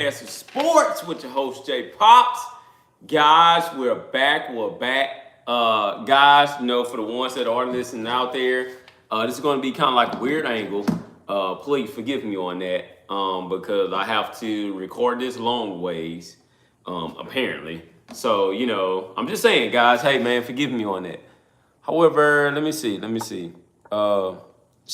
Podcast of Sports with your host Jay Pops. Guys, we're back. We're back. Guys, for the ones that are listening out there, this is going to be kind of like a weird angle. Please forgive me on that because I have to record this long ways, apparently. So, I'm just saying, guys, hey, man, forgive me on that. However, let me see. Shout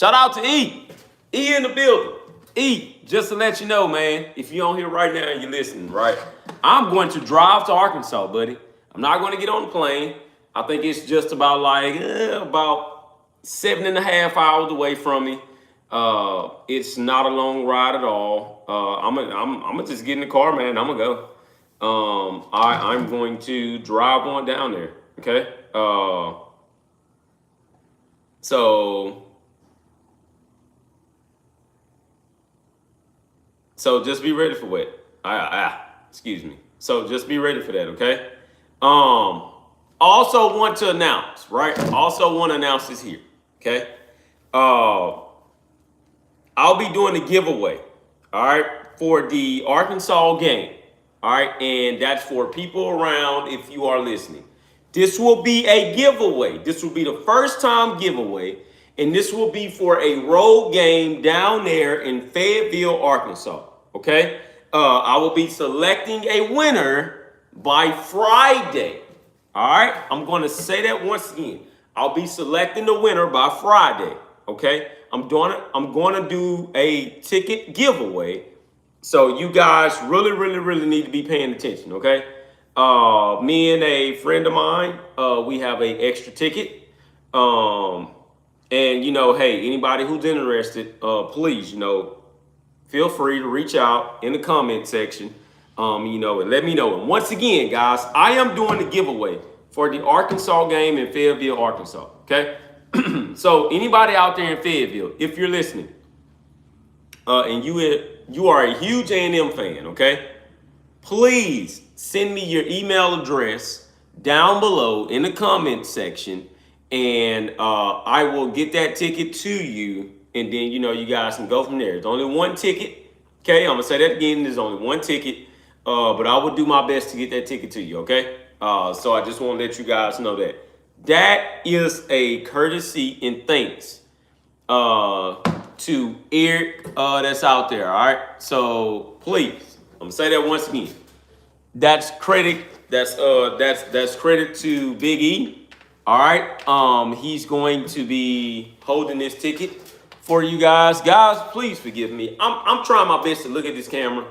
out to E. E in the building. E, just to let you know, man, if you're on here right now and you're listening, right? I'm going to drive to Arkansas, buddy. I'm not going to get on the plane. I think it's just about about 7.5 hours away from me. It's not a long ride at all. I'm gonna just get in the car, man. I'm gonna go. I'm going to drive on down there. Okay. So So just be ready for it. Excuse me. So just be ready for that, okay? Um, Also want to announce, right? Also want to announce this here, okay? Uh, I'll be doing a giveaway, all right, for the Arkansas game, all right, and that's for people around if you are listening. This will be a giveaway. This will be the first time giveaway, and this will be for a road game down there in Fayetteville, Arkansas. Okay, I will be selecting a winner by Friday. All right, I'm going to say that once again. I'll be selecting the winner by Friday. Okay, I'm going to do a ticket giveaway. So you guys really need to be paying attention. Okay, me and a friend of mine, we have a extra ticket. And hey, anybody who's interested, please, feel free to reach out in the comment section, and let me know. And once again, guys, I am doing the giveaway for the Arkansas game in Fayetteville, Arkansas. Okay, so anybody out there in Fayetteville, if you're listening, and you are a huge A&M fan, okay, please send me your email address down below in the comment section, and I will get that ticket to you, and then you guys can go from there. There's only one ticket. Okay, I'm gonna say that again. There's only one ticket, but I will do my best to get that ticket to you. Okay, so I just want to let you guys know that that is a courtesy and thanks to Eric that's out there. All right, so please, I'm gonna say that once again. That's credit. That's credit to Big E. All right. He's going to be holding this ticket for you guys. Guys, please forgive me. I'm trying my best to look at this camera,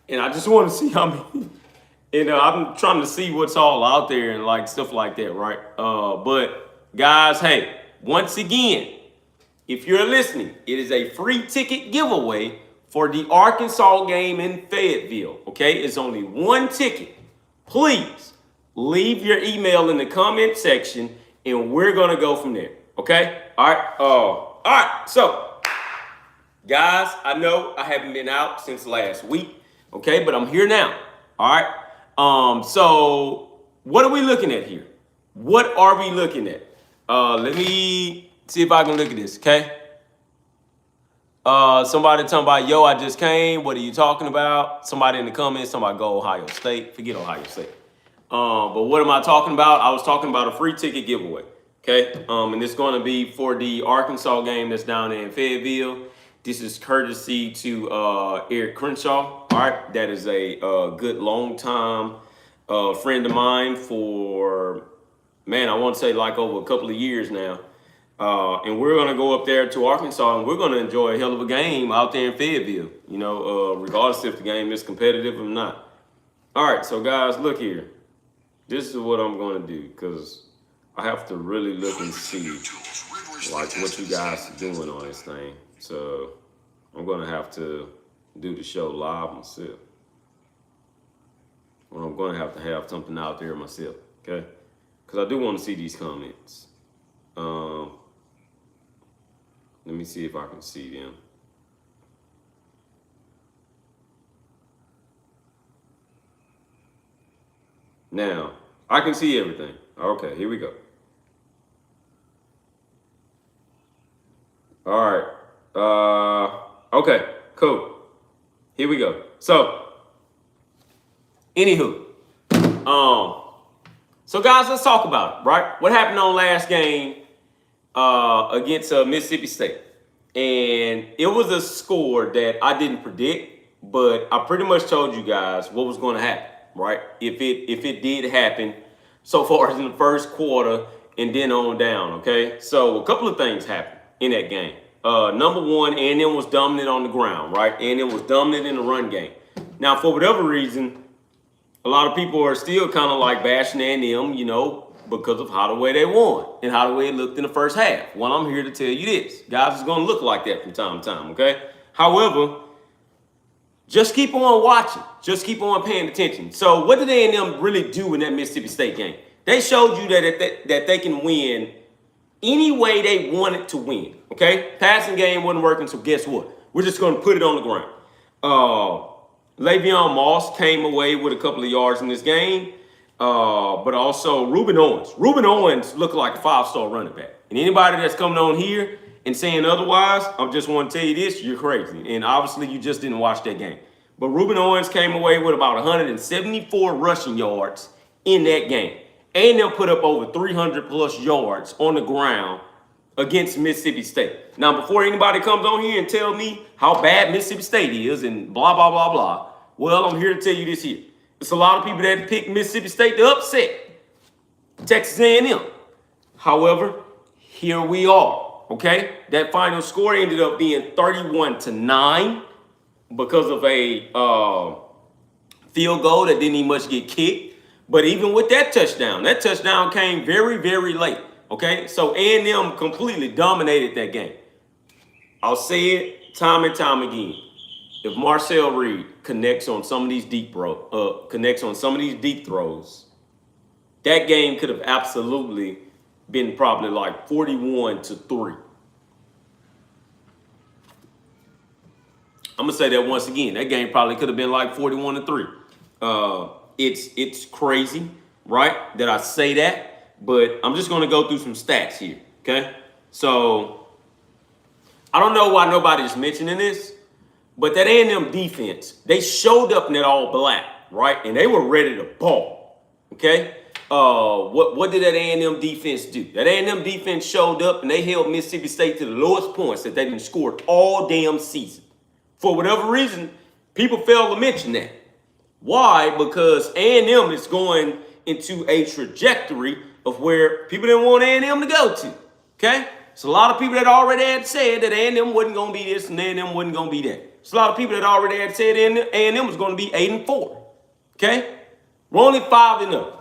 and I just want to see how many. I'm trying to see what's all out there and like stuff like that, right? But guys, hey, once again, if you're listening, it is a free ticket giveaway for the Arkansas game in Fayetteville. Okay, it's only one ticket. Please leave your email in the comment section, and we're gonna go from there. Okay. All right. All right. So, guys, I know I haven't been out since last week. Okay, but I'm here now. All right. So what are we looking at here? What are we looking at? Let me see if I can look at this. Okay. Somebody talking about, yo, I just came. What are you talking about? Somebody in the comments talking about go Ohio State. Forget Ohio State. But what am I talking about? I was talking about a free ticket giveaway. Okay. And it's going to be for the Arkansas game that's down there in Fayetteville. This is courtesy to Eric Crenshaw. All right. That is a good long time friend of mine for, man, I want to say like over a couple of years now. And we're going to go up there to Arkansas, and we're going to enjoy a hell of a game out there in Fayetteville, regardless if the game is competitive or not. All right, so guys, look here. This is what I'm going to do because I have to really look and see like what you guys are doing on this thing. So I'm going to have to do the show live myself. Or I'm going to have something out there myself, okay? Because I do want to see these comments. Let me see if I can see them. Now, I can see everything. Okay, here we go. All right. Okay, cool. Here we go. So, Anywho, so guys, let's talk about it, right? What happened on last game against Mississippi State? And it was a score that I didn't predict, but I pretty much told you guys what was going to happen, right? If it did happen so far as in the first quarter and then on down, okay? So a couple of things happened in that game. Number one, A&M was dominant on the ground, right? A&M was dominant in the run game. Now, for whatever reason, a lot of people are still kind of like bashing A&M, you know, because of how the way they won and how the way it looked in the first half. Well, I'm here to tell you this. Guys, it's going to look like that from time to time, okay? However, just keep on watching. Just keep on paying attention. So what did A&M really do in that Mississippi State game? They showed you that they can win any way they wanted to win, okay? Passing game wasn't working, so guess what? We're just going to put it on the ground. Le'Veon Moss came away with a couple of yards in this game. But also Ruben Owens. Ruben Owens looked like a 5-star running back. And anybody that's coming on here and saying otherwise, I just want to tell you this, you're crazy. And obviously you just didn't watch that game. But Ruben Owens came away with about 174 rushing yards in that game. A&M put up over 300 plus yards on the ground against Mississippi State. Now, before anybody comes on here and tell me how bad Mississippi State is and blah, blah, blah, blah, well, I'm here to tell you this here. It's a lot of people that pick Mississippi State to upset Texas A&M. However, here we are, okay? That final score ended up being 31-9 because of a field goal that didn't even much get kicked. But even with that touchdown came very, very late, okay? So A&M completely dominated that game. I'll say it time and time again. If Marcel Reed connects on some of these deep throws, that game could have absolutely been probably like 41-3. I'm gonna say that once again. That game probably could have been like 41-3. It's crazy, right, that I say that, but I'm just gonna go through some stats here. Okay, so I don't know why nobody's mentioning this. But that A&M defense, they showed up in that all black, right? And they were ready to ball, okay? What did that A&M defense do? That A&M defense showed up and they held Mississippi State to the lowest points that they didn't score all damn season. For whatever reason, people fail to mention that. Why? Because A&M is going into a trajectory of where people didn't want A&M to go to, okay? So a lot of people that already had said that A&M wasn't going to be this and A&M wasn't going to be that. There's a lot of people that already had said A&M was going to be 8-4. Okay? We're only 5-0.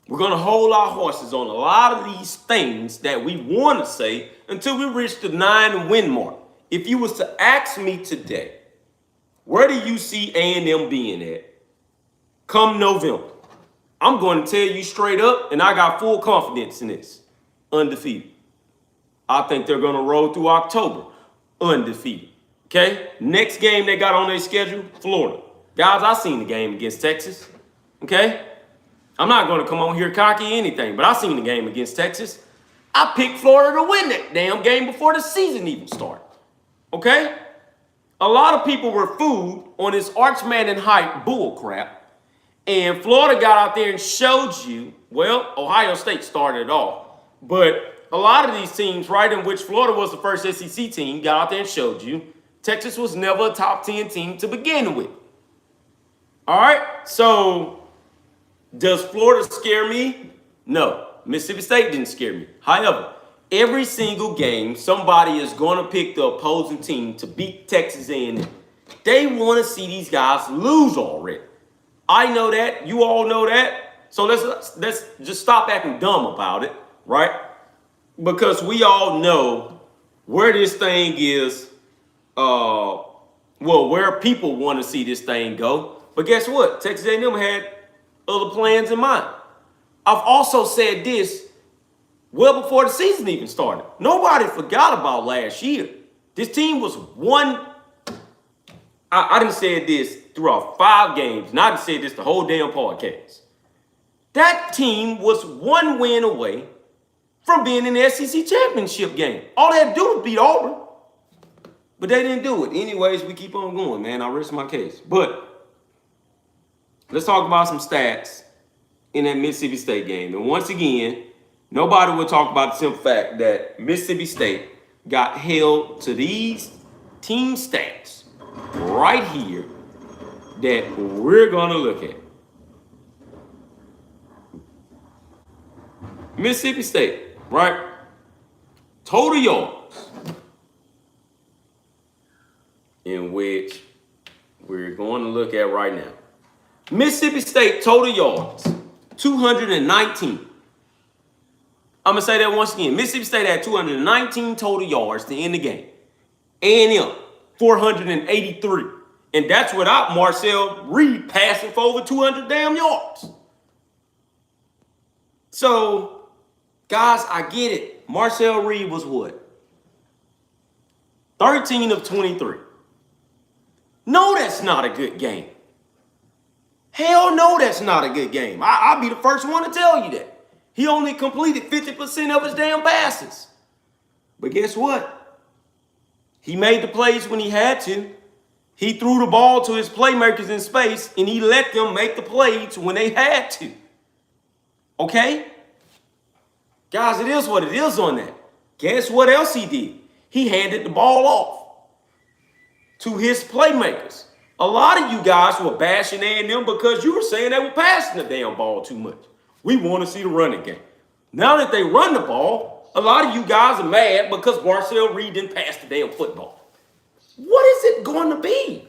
We're going to hold our horses on a lot of these things that we want to say until we reach the 9-win mark. If you was to ask me today, where do you see A&M being at come November? I'm going to tell you straight up, and I got full confidence in this. Undefeated. I think they're going to roll through October undefeated. Okay? Next game they got on their schedule, Florida. Guys, I seen the game against Texas. Okay? I'm not going to come on here cocky or anything, but I seen the game against Texas. I picked Florida to win that damn game before the season even started. Okay? A lot of people were fooled on this Archman and hype bull crap. And Florida got out there and showed you, well, Ohio State started it off. But a lot of these teams, right, in which Florida was the first SEC team, got out there and showed you Texas was never a top 10 team to begin with. All right? So, does Florida scare me? No. Mississippi State didn't scare me. However, every single game, somebody is going to pick the opposing team to beat Texas A&M. They want to see these guys lose already. I know that. You all know that. So let's just stop acting dumb about it, right? Because we all know where this thing is, where people want to see this thing go. But guess what? Texas A&M had other plans in mind. I've also said this well before the season even started. Nobody forgot about last year. This team was one. I didn't say this throughout 5 games, and I didn't say this the whole damn podcast. That team was 1 win away from being in the SEC championship game. All they had to do was beat Auburn. But they didn't do it. Anyways, we keep on going, man. I rest my case. But let's talk about some stats in that Mississippi State game. And once again, nobody will talk about the simple fact that Mississippi State got held to these team stats right here that we're going to look at. Mississippi State, right? Total yards, in which we're going to look at right now. Mississippi State total yards, 219. I'm going to say that once again. Mississippi State had 219 total yards to end the game. A&M, 483. And that's without Marcel Reed passing for over 200 damn yards. So, guys, I get it. Marcel Reed was what? 13 of 23. No, that's not a good game. Hell no, that's not a good game. I'll be the first one to tell you that. He only completed 50% of his damn passes. But guess what? He made the plays when he had to. He threw the ball to his playmakers in space, and he let them make the plays when they had to. Okay? Guys, it is what it is on that. Guess what else he did? He handed the ball off to his playmakers. A lot of you guys were bashing A&M because you were saying they were passing the damn ball too much. We want to see the running game. Now that they run the ball, a lot of you guys are mad because Marcel Reed didn't pass the damn football. What is it going to be?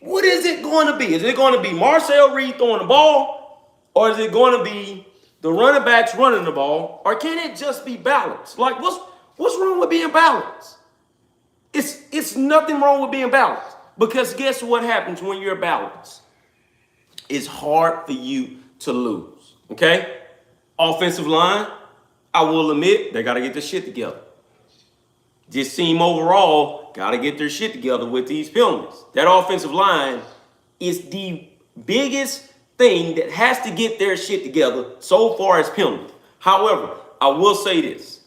What is it going to be? Is it going to be Marcel Reed throwing the ball? Or is it going to be the running backs running the ball? Or can it just be balanced? Like, what's wrong with being balanced? It's nothing wrong with being balanced. Because guess what happens when you're balanced? It's hard for you to lose. Okay? Offensive line, I will admit, they got to get their shit together. This team overall got to get their shit together with these penalties. That offensive line is the biggest thing that has to get their shit together so far as penalties. However, I will say this.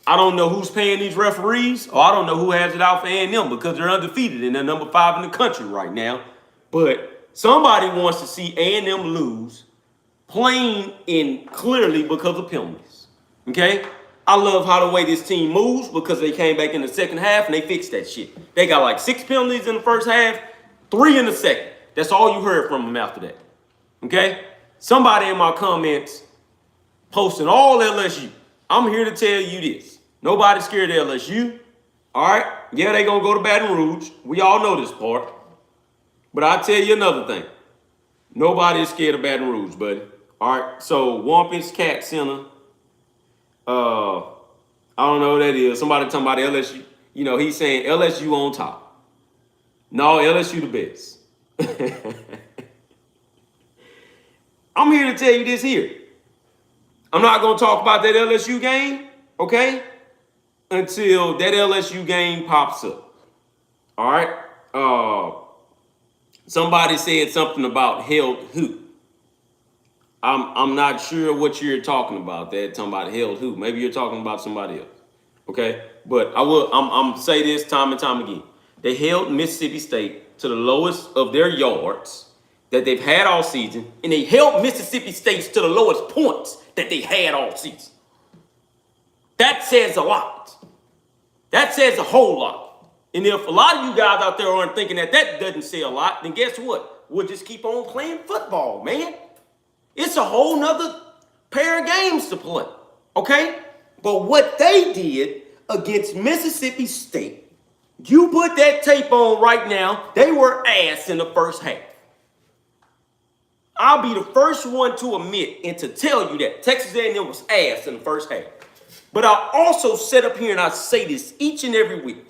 I don't know who's paying these referees, or I don't know who has it out for A&M because they're undefeated and they're number 5 in the country right now. But somebody wants to see A&M lose plain and clearly because of penalties. Okay? I love how the way this team moves because they came back in the second half and they fixed that shit. They got like 6 penalties in the first half, 3 in the second. That's all you heard from them after that. Okay? Somebody in my comments posting all LSU. I'm here to tell you this. Nobody's scared of LSU. All right? Yeah, they going to go to Baton Rouge. We all know this part. But I'll tell you another thing. Nobody is scared of Baton Rouge, buddy. All right? So, Wampus Cat Center. I don't know who that is. Somebody talking about LSU. You know, he's saying LSU on top. No, LSU the best. I'm here to tell you this here. I'm not going to talk about that LSU game, okay, until that LSU game pops up. All right? Somebody said something about held who. I'm not sure what you're talking about. They're talking about held who. Maybe you're talking about somebody else. Okay? But I'm say this time and time again. They held Mississippi State to the lowest of their yards that they've had all season, and they held Mississippi State to the lowest points that they had all season. That says a lot. That says a whole lot. And if a lot of you guys out there aren't thinking that doesn't say a lot, then guess what? We'll just keep on playing football, man. It's a whole nother pair of games to play, okay? But what they did against Mississippi State, you put that tape on right now, they were ass in the first half. I'll be the first one to admit and to tell you that Texas A&M was ass in the first half. But I also sit up here and I say this each and every week.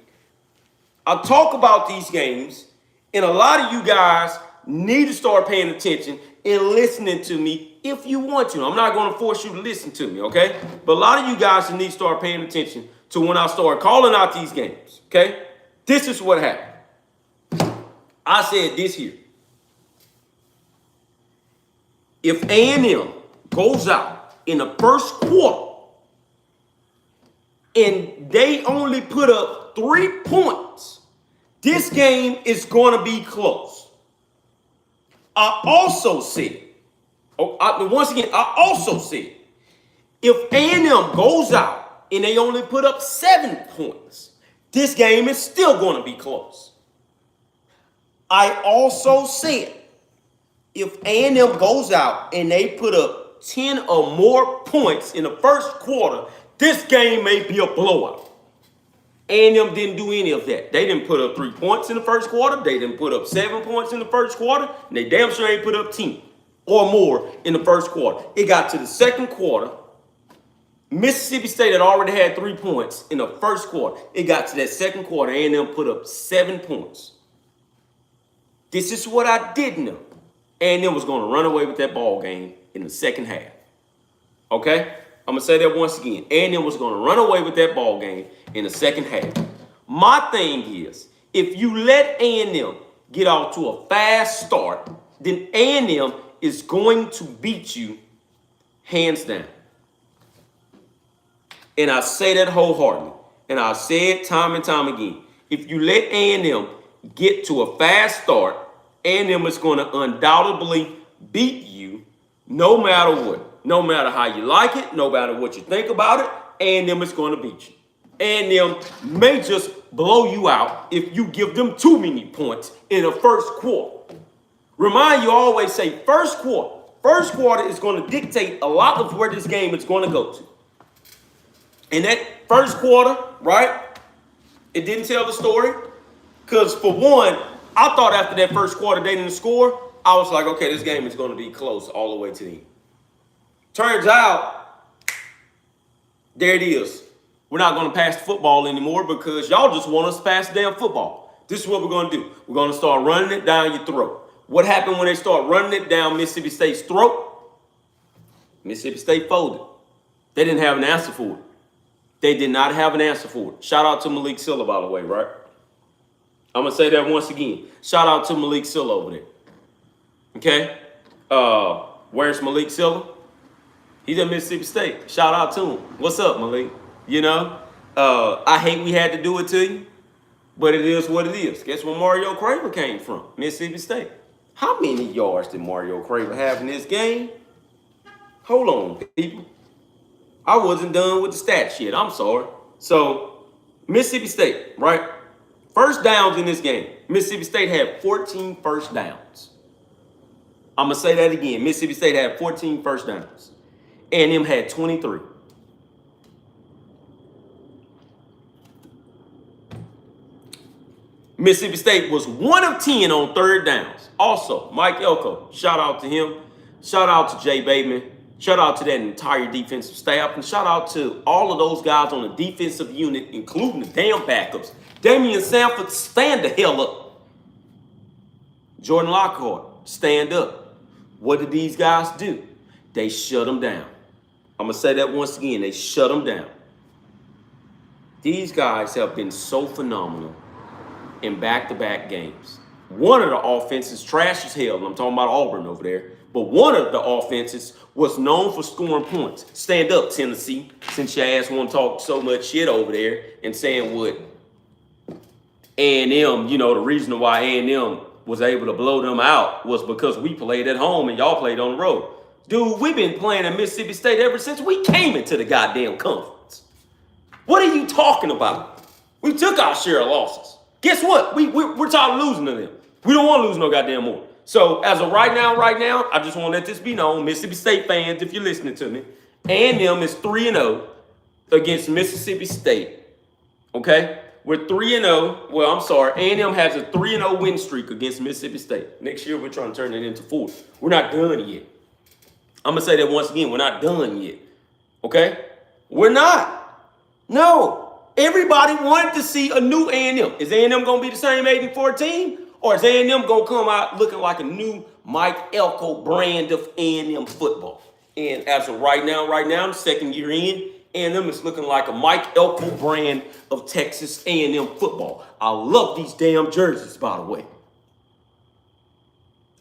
I talk about these games, and a lot of you guys need to start paying attention and listening to me if you want to. I'm not going to force you to listen to me, okay? But a lot of you guys need to start paying attention to when I start calling out these games, okay? This is what happened. I said this here. If A&M goes out in the first quarter and they only put up 3 points, this game is going to be close. I also said, once again, I also said, if A&M goes out and they only put up 7 points, this game is still going to be close. I also said, if A&M goes out and they put up 10 or more points in the first quarter, this game may be a blowout. A&M didn't do any of that. They didn't put up 3 points in the first quarter. They didn't put up 7 points in the first quarter. And they damn sure ain't put up 10 or more in the first quarter. It got to the second quarter. Mississippi State had already had 3 points in the first quarter. It got to that second quarter. A&M put up 7 points. This is what I didn't know. A&M was going to run away with that ball game in the second half. Okay? I'm going to say that once again. A&M was going to run away with that ball game in the second half. My thing is, if you let A&M get off to a fast start, then A&M is going to beat you hands down. And I say that wholeheartedly. And I say it time and time again. If you let A&M get to a fast start, A&M is going to undoubtedly beat you no matter what. No matter how you like it, no matter what you think about it, A&M is going to beat you. A&M may just blow you out if you give them too many points in the first quarter. Remind you, always say first quarter. First quarter is going to dictate a lot of where this game is going to go to. In that first quarter, right, it didn't tell the story. Because for one, I thought after that first quarter they didn't score, I was like, okay, this game is going to be close all the way to the end. Turns out, there it is. We're not going to pass the football anymore because y'all just want us to pass the damn football. This is what we're going to do. We're going to start running it down your throat. What happened when they start running it down Mississippi State's throat? Mississippi State folded. They didn't have an answer for it. They did not have an answer for it. Shout out to Malik Silla, by the way, right? I'm going to say that once again. Shout out to Malik Silla over there. Okay? Where's Malik Silla? He's at Mississippi State. Shout out to him. What's up, Malik? You know? I hate we had to do it to you, but it is what it is. Guess where Mario Craver came from? Mississippi State. How many yards did Mario Craver have in this game? Hold on, people. I wasn't done with the stats yet. I'm sorry. So, Mississippi State, right? First downs in this game. Mississippi State had 14 first downs. I'm going to say that again. Mississippi State had 14 first downs. A&M had 23. Mississippi State was 1 of 10 on third downs. Also, Mike Elko, shout out to him. Shout out to Jay Bateman. Shout out to that entire defensive staff. And shout out to all of those guys on the defensive unit, including the damn backups. Damian Sanford, stand the hell up. Jordan Lockhart, stand up. What did these guys do? They shut them down. I'm going to say that once again. They shut them down. These guys have been so phenomenal in back-to-back games. One of the offenses, trash as hell, and I'm talking about Auburn over there, but one of the offenses was known for scoring points. Stand up, Tennessee, since your ass want to talk so much shit over there and saying what A&M, you know, the reason why A&M was able to blow them out was because we played at home and y'all played on the road. Dude, we've been playing at Mississippi State ever since we came into the goddamn conference. What are you talking about? We took our share of losses. Guess what? We're tired of losing to them. We don't want to lose no goddamn more. So as of right now, I just want to let this be known, Mississippi State fans, if you're listening to me, A&M is 3-0 against Mississippi State. Okay? We're 3-0. Well, I'm sorry. A&M has a 3-0 win streak against Mississippi State. Next year, we're trying to turn it into 4. We're not done yet. I'm going to say that once again. We're not done yet. Okay? We're not. No. Everybody wanted to see a new A&M. Is A&M going to be the same 8-4 team? Or is A&M going to come out looking like a new Mike Elko brand of A&M football? And as of right now, second year in, A&M is looking like a Mike Elko brand of Texas A&M football. I love these damn jerseys, by the way.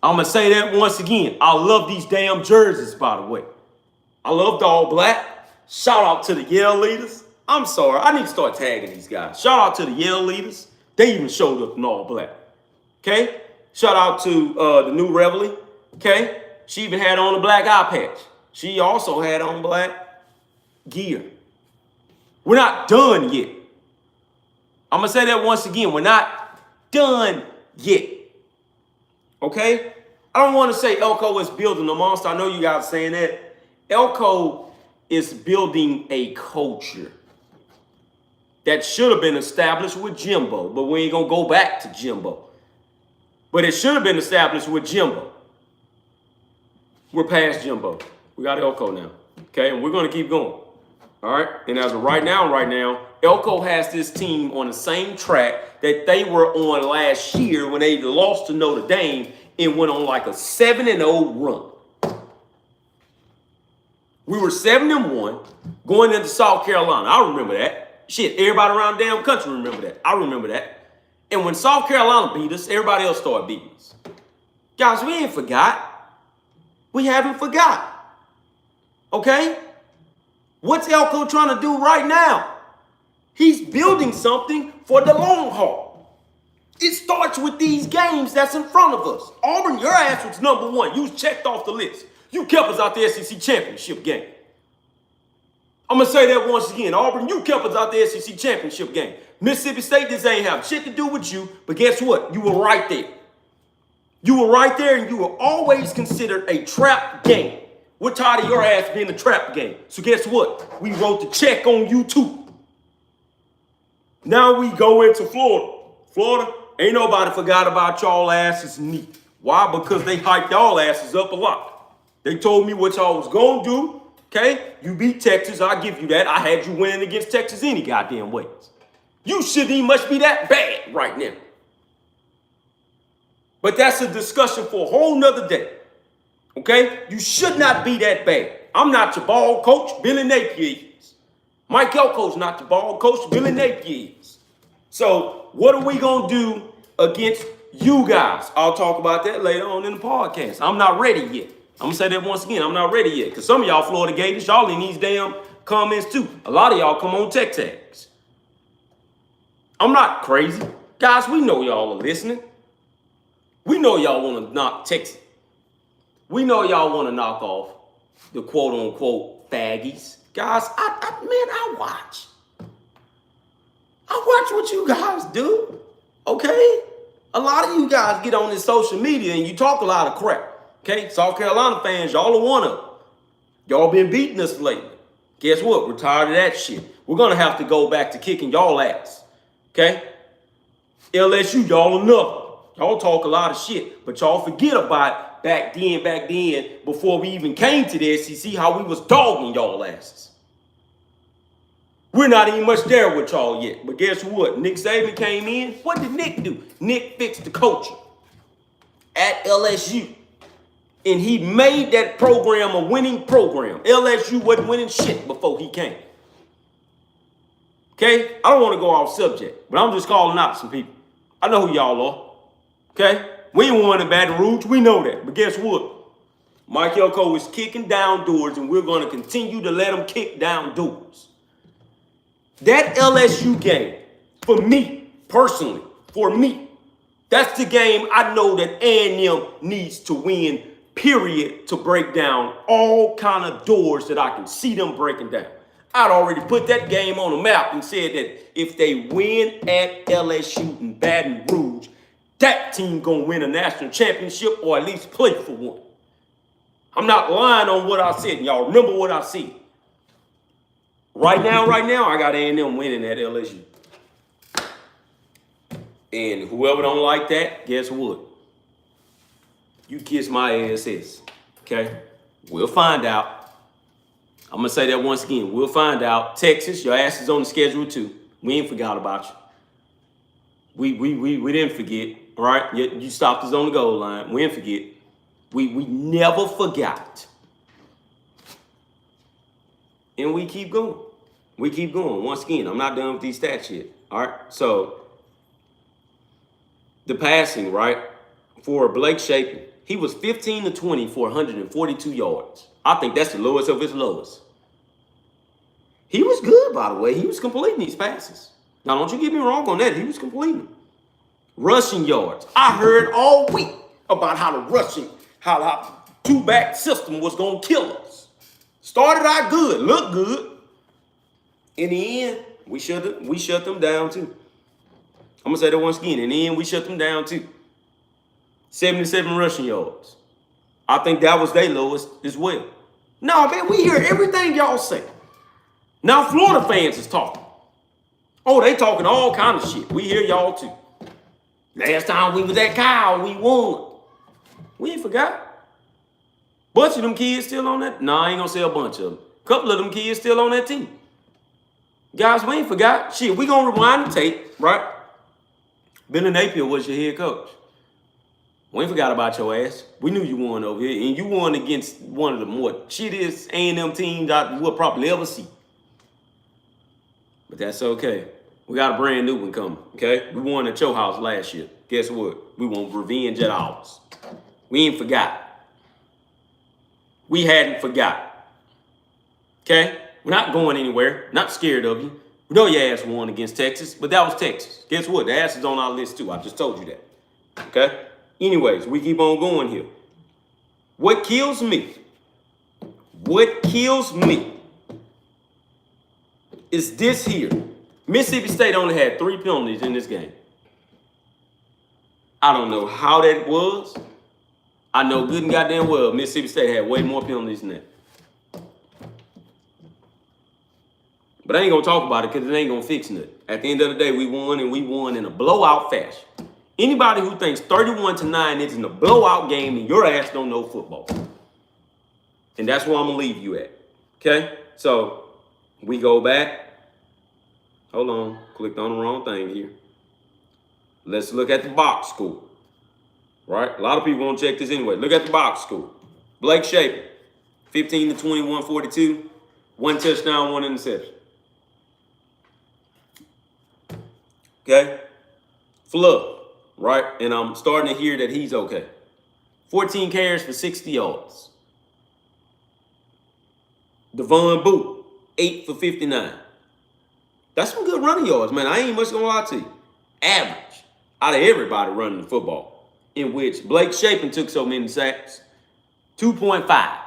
I'm going to say that once again. I love these damn jerseys, by the way. I love the all black. Shout out to the Yale leaders. I'm sorry. I need to start tagging these guys. Shout out to the Yale leaders. They even showed up in all black. Okay? Shout out to the New Reveille. Okay? She even had on a black eye patch. She also had on black gear. We're not done yet. I'm going to say that once again. We're not done yet. Okay? I don't want to say Elko is building a monster. I know you guys are saying that. Elko is building a culture that should have been established with Jimbo, but we ain't going to go back to Jimbo. But it should have been established with Jimbo. We're past Jimbo. We got Elko now. Okay? And we're going to keep going. All right? And as of right now, Elko has this team on the same track that they were on last year when they lost to Notre Dame and went on like a 7-0 run. We were 7-1 going into South Carolina. I remember that. Shit, everybody around the damn country remember that. I remember that. And when South Carolina beat us, everybody else started beating us. Guys, we ain't forgot. We haven't forgot. Okay? What's Elko trying to do right now? He's building something for the long haul. It starts with these games that's in front of us. Auburn, your ass was #1. You was checked off the list. You kept us out the SEC championship game. I'm going to say that once again. Auburn, you kept us out the SEC championship game. Mississippi State, this ain't have shit to do with you, but guess what? You were right there. You were right there, and you were always considered a trap game. We're tired of your ass being a trap game. So guess what? We wrote the check on you too. Now we go into Florida. Florida, ain't nobody forgot about y'all asses neat. Why? Because they hyped y'all asses up a lot. They told me what y'all was going to do. Okay? You beat Texas. I give you that. I had you winning against Texas any goddamn ways. You shouldn't even much be that bad right now. But that's a discussion for a whole nother day. Okay? You should not be that bad. I'm not your ball coach. Billy Napier is. Mike Elko's not your ball coach. Billy Napier is. So what are we going to do against you guys? I'll talk about that later on in the podcast. I'm not ready yet. I'm going to say that once again. I'm not ready yet. Because some of y'all Florida Gators, y'all in these damn comments too. A lot of y'all come on tech tags. I'm not crazy. Guys, we know y'all are listening. We know y'all want to knock Texas. We know y'all want to knock off the quote-unquote faggies. Guys, I watch. I watch what you guys do, okay? A lot of you guys get on this social media and you talk a lot of crap, okay? South Carolina fans, y'all are one of them. Y'all been beating us lately. Guess what? We're tired of that shit. We're going to have to go back to kicking y'all ass, okay? LSU, y'all are nothing. Y'all talk a lot of shit, but y'all forget about back then, before we even came to the SEC, how we was dogging y'all asses. We're not even much there with y'all yet. But guess what? Nick Saban came in. What did Nick do? Nick fixed the culture at LSU. And he made that program a winning program. LSU wasn't winning shit before he came. Okay? I don't want to go off subject, but I'm just calling out some people. I know who y'all are. Okay? We ain't won in Baton Rouge. We know that. But guess what? Mike Elko is kicking down doors, and we're going to continue to let him kick down doors. That LSU game, for me, personally, that's the game I know that A&M needs to win, period, to break down all kind of doors that I can see them breaking down. I'd already put that game on the map and said that if they win at LSU in Baton Rouge, that team gonna win a national championship or at least play for one. I'm not lying on what I said. Y'all remember what I said. Right now, I got A&M winning at LSU. And whoever don't like that, guess what? You kiss my ass, okay? We'll find out. I'm going to say that once again. We'll find out. Texas, your ass is on the schedule too. We ain't forgot about you. We didn't forget, all right? You stopped us on the goal line. We didn't forget. We never forgot. And we keep going. We keep going. Once again, I'm not done with these stats yet. All right. So the passing, right, for Blake Shapen, he was 15 to 20 for 142 yards. I think that's the lowest of his lowest. He was good, by the way. He was completing these passes. Now, don't you get me wrong on that. He was completing. Rushing yards. I heard all week about how how two-back system was gonna kill us. Started out good, looked good. In the end, we shut them down too. I'm gonna say that once again. In the end, we shut them down too. 77 rushing yards. I think that was their lowest as well. No, man, we hear everything y'all say. Now Florida fans is talking. Oh, they talking all kind of shit. We hear y'all too. Last time we was at Kyle, we won. We ain't forgot. Bunch of them kids still on that. Nah, I ain't gonna say a bunch of them. Couple of them kids still on that team. Guys, we ain't forgot. Shit, we gonna rewind the tape, right? Billy Napier was your head coach. We ain't forgot about your ass. We knew you won over here, and you won against one of the more shittiest A&M teams I will probably ever see. But that's okay. We got a brand new one coming, okay? We won at your house last year. Guess what? We want revenge at ours. We ain't forgot. We hadn't forgot. Okay? We're not going anywhere. Not scared of you. We know your ass won against Texas, but that was Texas. Guess what? The ass is on our list too. I just told you that. Okay? Anyways, we keep on going here. What kills me is this here. Mississippi State only had 3 penalties in this game. I don't know how that was. I know good and goddamn well Mississippi State had way more penalties than that. But I ain't gonna talk about it because it ain't gonna fix nothing. At the end of the day, we won, and we won in a blowout fashion. Anybody who thinks 31-9 isn't a blowout game, and your ass don't know football. And that's where I'm gonna leave you at. Okay? So we go back. Hold on, clicked on the wrong thing here. Let's look at the box score. Right? A lot of people won't check this anyway. Look at the box score. Blake Shapen, 15-21, 42, 1 touchdown, 1 interception. Okay? Fluff, right? And I'm starting to hear that he's okay. 14 carries for 60 yards. Devon Boot, 8 for 59. That's some good running yards, man. I ain't much gonna lie to you. Average out of everybody running the football, in which Blake Shapen took so many sacks, 2.5.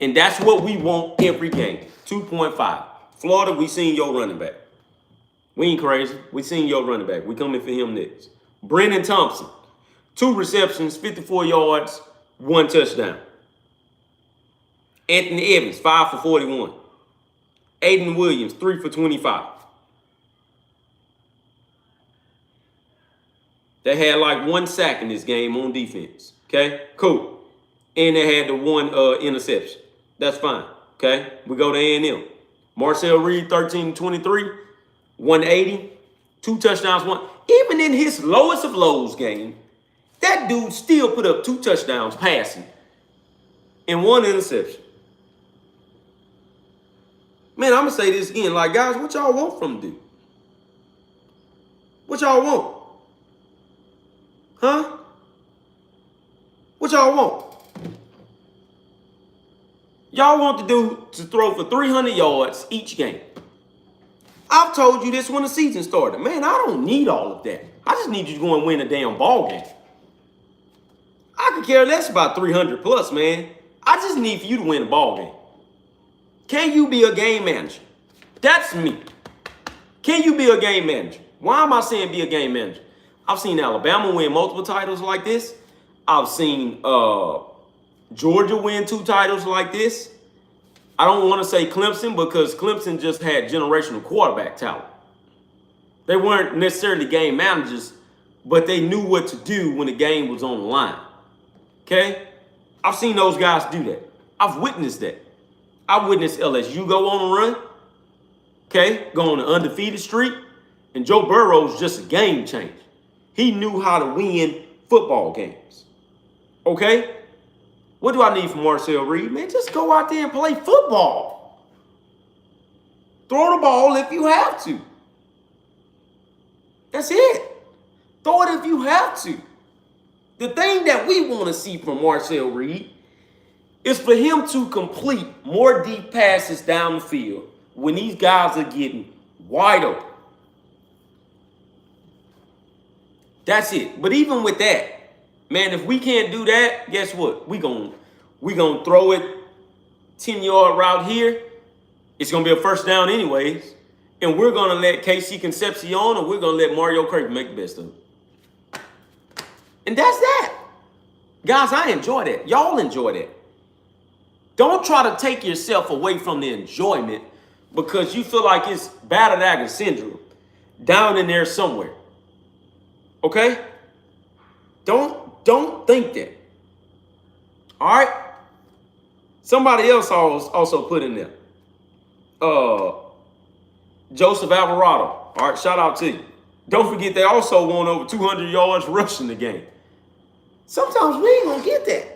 And that's what we want every game, 2.5. Florida, we seen your running back. We ain't crazy. We seen your running back. We coming for him next. Brennan Thompson, 2 receptions, 54 yards, 1 touchdown. Anthony Evans, 5 for 41. Aiden Williams, 3 for 25. They had like 1 sack in this game on defense. Okay, cool. And they had the 1 interception. That's fine. Okay, we go to A&M. Marcel Reed, 13-23, 180, 2 touchdowns, 1. Even in his lowest of lows game, that dude still put up 2 touchdowns passing and 1 interception. Man, I'm going to say this again. Like, guys, what y'all want from the dude? What y'all want? Huh? What y'all want? Y'all want the dude to throw for 300 yards each game. I've told you this when the season started. Man, I don't need all of that. I just need you to go and win a damn ball game. I could care less about 300 plus, man. I just need for you to win a ball game. Can you be a game manager? That's me. Can you be a game manager? Why am I saying be a game manager? I've seen Alabama win multiple titles like this. I've seen Georgia win 2 titles like this. I don't want to say Clemson because Clemson just had generational quarterback talent. They weren't necessarily game managers, but they knew what to do when the game was on the line. Okay? I've seen those guys do that. I've witnessed that. I witnessed LSU go on a run, okay, go on an undefeated streak, and Joe Burrow's just a game changer. He knew how to win football games, okay? What do I need from Marcel Reed? Man, just go out there and play football. Throw the ball if you have to. That's it. Throw it if you have to. The thing that we want to see from Marcel Reed is for him to complete more deep passes down the field when these guys are getting wide open. That's it. But even with that, Man, if we can't do that, guess what? We gonna throw it 10-yard route here. It's gonna be a first down anyways. And we're gonna let KC Concepcion or we're gonna let Mario Kirk make the best of it. And that's that. Guys, I enjoy that. Y'all enjoy that. Don't try to take yourself away from the enjoyment because you feel like it's Battle syndrome down in there somewhere. Okay? Don't think that. All right? Somebody else also put in there. Joseph Alvarado. All right, shout out to you. Don't forget they also won over 200 yards rushing the game. Sometimes we ain't gonna get that.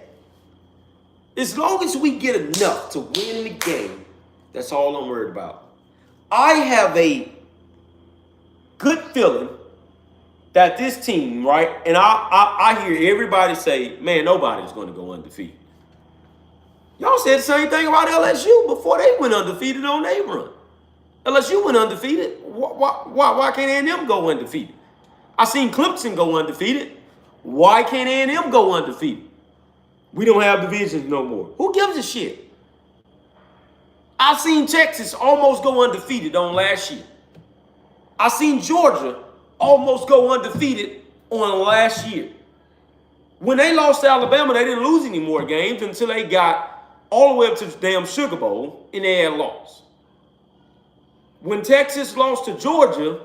As long as we get enough to win the game, that's all I'm worried about. I have a good feeling that this team, right? And I hear everybody say, man, nobody's going to go undefeated. Y'all said the same thing about LSU before they went undefeated on their run. LSU went undefeated. Why can't A&M go undefeated? I seen Clemson go undefeated. Why can't A&M go undefeated? We don't have divisions no more. Who gives a shit? I seen Texas almost go undefeated on last year. I seen Georgia almost go undefeated on last year. When they lost to Alabama, they didn't lose any more games until they got all the way up to the damn Sugar Bowl and they had lost. When Texas lost to Georgia,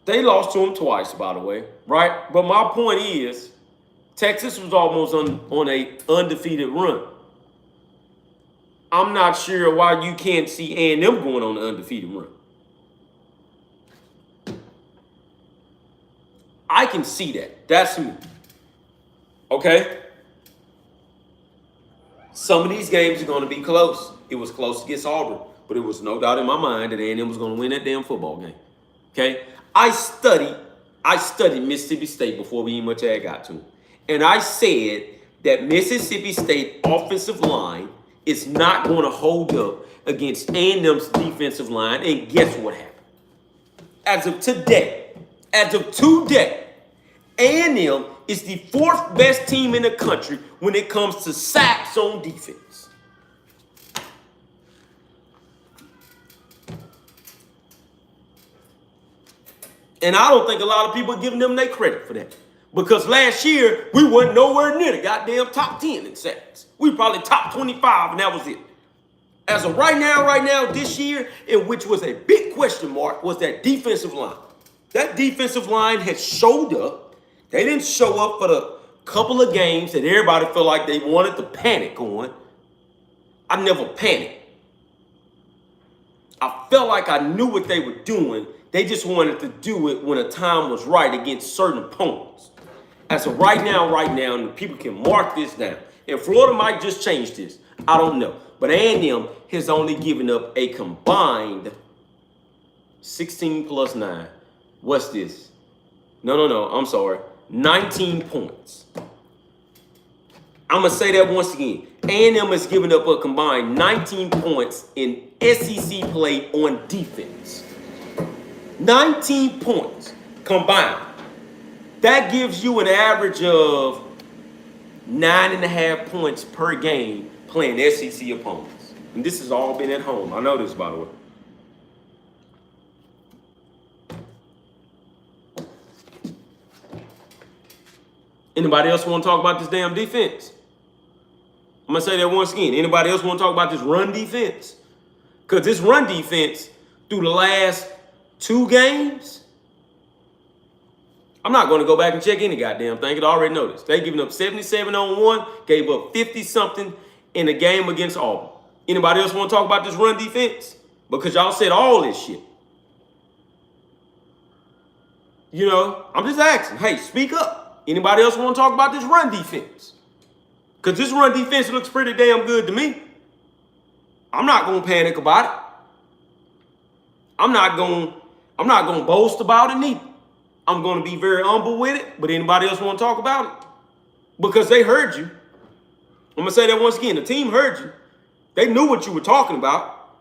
they lost to them twice, by the way, right? But my point is, Texas was almost on a undefeated run. I'm not sure why you can't see A&M going on an undefeated run. I can see that. That's me. Okay? Some of these games are going to be close. It was close against Auburn, but it was no doubt in my mind that A&M was going to win that damn football game. Okay? I studied Mississippi State before we even much had got to it. And I said that Mississippi State offensive line is not going to hold up against A&M's defensive line. And guess what happened? As of today, A&M is the fourth best team in the country when it comes to sacks on defense. And I don't think a lot of people are giving them their credit for that. Because last year, we weren't nowhere near the goddamn top 10 in sacks. We probably top 25, and that was it. As of right now, this year, in which was a big question mark, was that defensive line. That defensive line has showed up. They didn't show up for the couple of games that everybody felt like they wanted to panic on. I never panicked. I felt like I knew what they were doing. They just wanted to do it when the time was right against certain opponents. As of right now, and people can mark this down. And Florida might just change this. I don't know. But A&M has only given up a combined 16 plus 9. What's this? No. I'm sorry. 19 points. I'm going to say that once again. A&M has given up a combined 19 points in SEC play on defense. 19 points combined. That gives you an average of 9.5 points per game playing SEC opponents. And this has all been at home. I know this, by the way. Anybody else want to talk about this damn defense? I'm going to say that once again. Anybody else want to talk about this run defense? Because this run defense, through the last 2 games, I'm not going to go back and check any goddamn thing. I already noticed. They giving up 77 on 1, gave up 50-something in the game against Auburn. Anybody else want to talk about this run defense? Because y'all said all this shit. You know, I'm just asking. Hey, speak up. Anybody else want to talk about this run defense? Because this run defense looks pretty damn good to me. I'm not going to panic about it. I'm not going to boast about it neither. I'm going to be very humble with it. But anybody else want to talk about it? Because they heard you. I'm going to say that once again. The team heard you. They knew what you were talking about.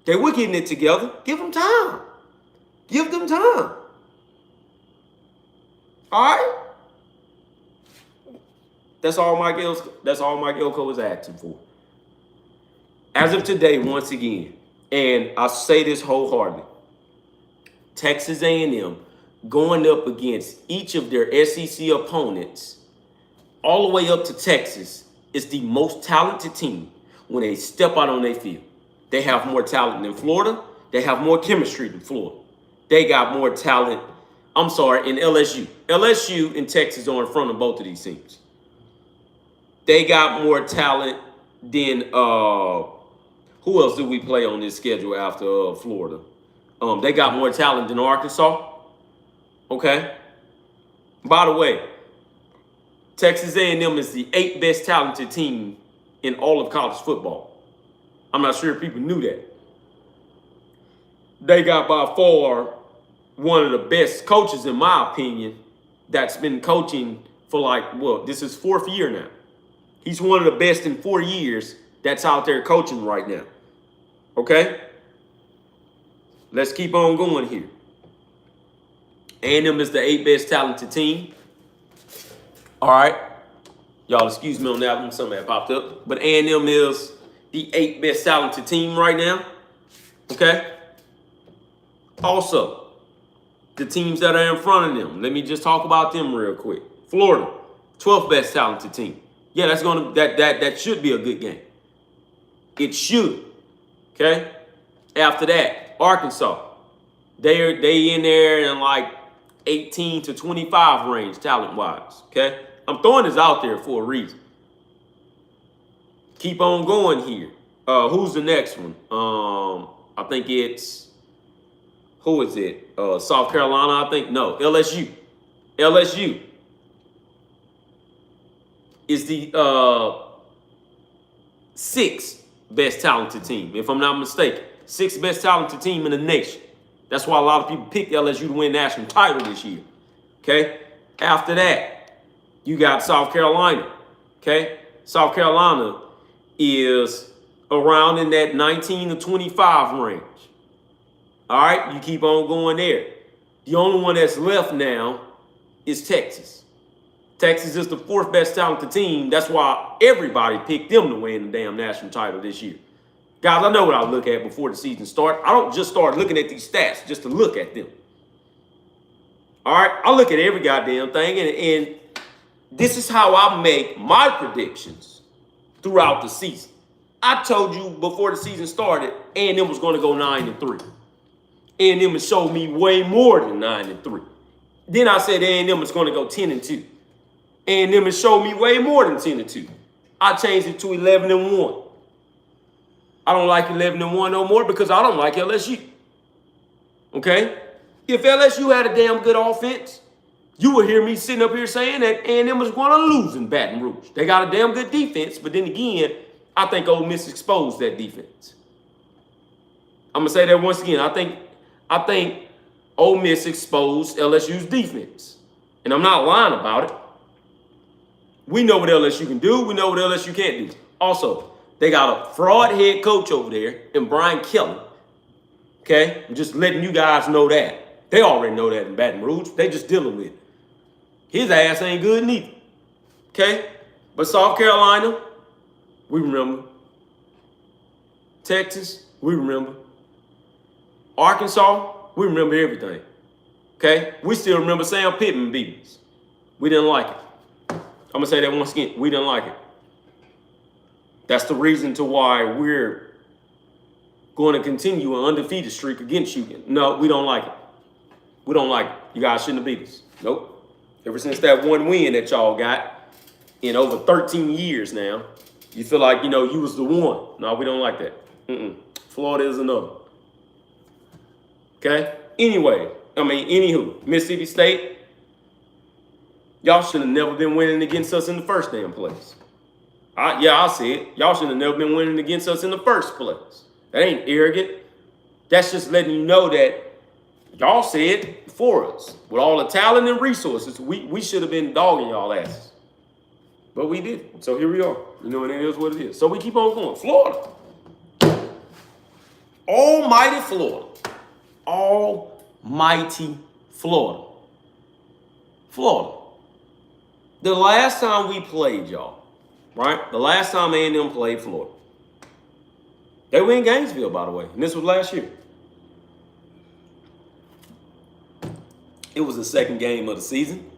They were getting it together. Give them time. Give them time. All right? That's all Mike Elko is asking for. As of today, once again, and I say this wholeheartedly, Texas A&M going up against each of their SEC opponents, all the way up to Texas, is the most talented team when they step out on their field. They have more talent than Florida. They have more chemistry than Florida. They got more talent, in LSU. LSU and Texas are in front of both of these teams. They got more talent than, who else do we play on this schedule after Florida? They got more talent than Arkansas. Okay. By the way, Texas A&M is the 8th best talented team in all of college football. I'm not sure if people knew that. They got by far one of the best coaches, in my opinion, that's been coaching for this is 4th year now. He's one of the best in 4 years that's out there coaching right now. Okay? Let's keep on going here. A&M is the 8th best talented team. All right. Y'all excuse me on that one. Something that popped up. But A&M is the 8th best talented team right now. Okay? Also, the teams that are in front of them. Let me just talk about them real quick. Florida, 12th best talented team. Yeah, that should be a good game. It should. Okay? After that, Arkansas. They in there in like 18 to 25 range talent-wise. Okay? I'm throwing this out there for a reason. Keep on going here. Who's the next one? I think it's, who is it? South Carolina, I think. No, LSU. LSU is the 6th best talented team, if I'm not mistaken. 6th best talented team in the nation. That's why a lot of people picked LSU to win national title this year. Okay? After that, you got South Carolina. Okay? South Carolina is around in that 19 to 25 range. All right? You keep on going there. The only one that's left now is Texas. Texas is the 4th best talented team. That's why everybody picked them to win the damn national title this year. Guys, I know what I look at before the season starts. I don't just start looking at these stats just to look at them. All right? I look at every goddamn thing, and this is how I make my predictions throughout the season. I told you before the season started, A&M was going to go 9-3. A&M has showed me way more than 9-3. Then I said A&M is going to go 10-2. A&M has showed me way more than 10-2. I changed it to 11-1. I don't like 11-1 no more because I don't like LSU. Okay? If LSU had a damn good offense, you would hear me sitting up here saying that A&M was going to lose in Baton Rouge. They got a damn good defense, but then again, I think Ole Miss exposed that defense. I'm going to say that once again. I think Ole Miss exposed LSU's defense. And I'm not lying about it. We know what LSU can do. We know what LSU can't do. Also, they got a fraud head coach over there in Brian Kelly. Okay? I'm just letting you guys know that. They already know that in Baton Rouge. They just dealing with it. His ass ain't good neither. Okay? But South Carolina, we remember. Texas, we remember. Arkansas, we remember everything. Okay? We still remember Sam Pittman beating us. We didn't like it. I'm going to say that once again. We didn't like it. That's the reason to why we're going to continue an undefeated streak against you. No, we don't like it. We don't like it. You guys shouldn't have beat us. Nope. Ever since that one win that y'all got in over 13 years now, you feel like, you was the one. No, we don't like that. Florida is another. Okay? Anywho, Mississippi State, y'all should have never been winning against us in the first damn place. I see it. Y'all should have never been winning against us in the first place. That ain't arrogant. That's just letting you know that y'all said for us. With all the talent and resources, we should have been dogging y'all asses. But we didn't. So here we are. And it is what it is. So we keep on going. Florida. Almighty Florida. Almighty Florida. Florida. The last time we played y'all, right? The last time A&M played Florida. They were in Gainesville, by the way, and this was last year. It was the second game of the season.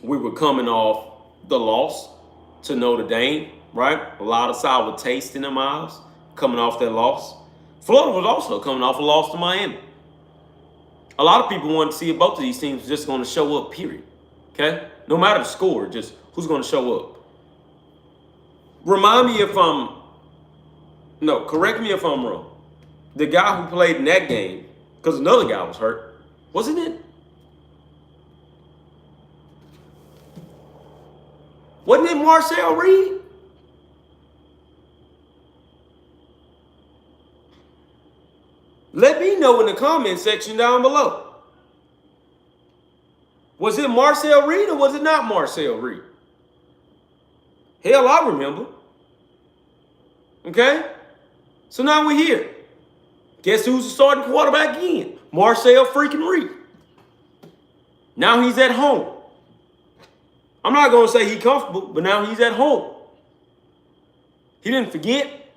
We were coming off the loss to Notre Dame, right? A lot of sour taste in their mouths coming off that loss. Florida was also coming off a loss to Miami. A lot of people wanted to see if both of these teams just going to show up, period. Okay? No matter the score, just who's going to show up. Remind me if correct me if I'm wrong. The guy who played in that game, because another guy was hurt, wasn't it? Wasn't it Marcel Reed? Let me know in the comment section down below. Was it Marcel Reed or was it not Marcel Reed? Hell, I remember. Okay? So now we're here. Guess who's the starting quarterback again? Marcel freaking Reed. Now he's at home. I'm not going to say he's comfortable, but now he's at home. He didn't forget.